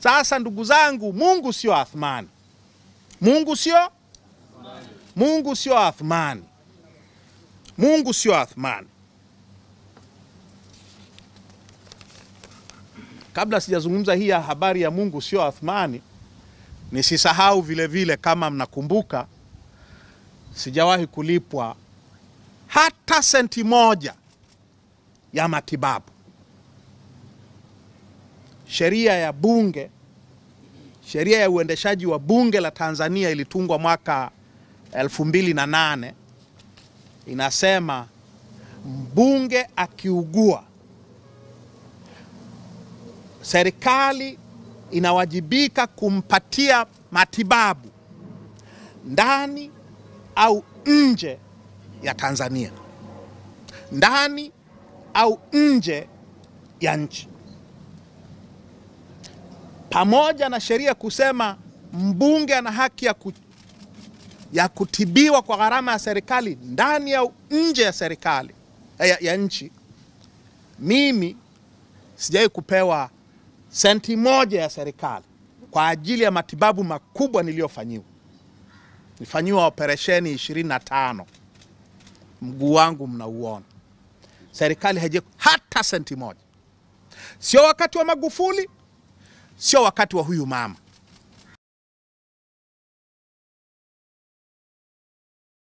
Sasa ndugu zangu, Mungu sio Athmani. Mungu sio Athmani. Mungu sio Athmani. Kabla sijazungumza hii habari ya Mungu sio Athmani, nisisahau vile vile, kama mnakumbuka, sijawahi kulipwa hata senti moja ya matibabu. Sheria ya bunge, sheria ya uendeshaji wa bunge la Tanzania ilitungwa mwaka 2008. Inasema mbunge akiugua, serikali inawajibika kumpatia matibabu ndani au nje ya Tanzania, ndani au nje ya nchi. Pamoja na sheria kusema mbunge ana haki ya kutibiwa kwa gharama ya serikali ndani au nje ya serikali ya nchi, mimi sijawahi kupewa senti moja ya serikali kwa ajili ya matibabu makubwa niliyofanyiwa. Nifanyiwa operesheni 25. Mguu wangu mnauona. Serikali haije hata senti moja. Sio wakati wa Magufuli, sio wakati wa huyu mama.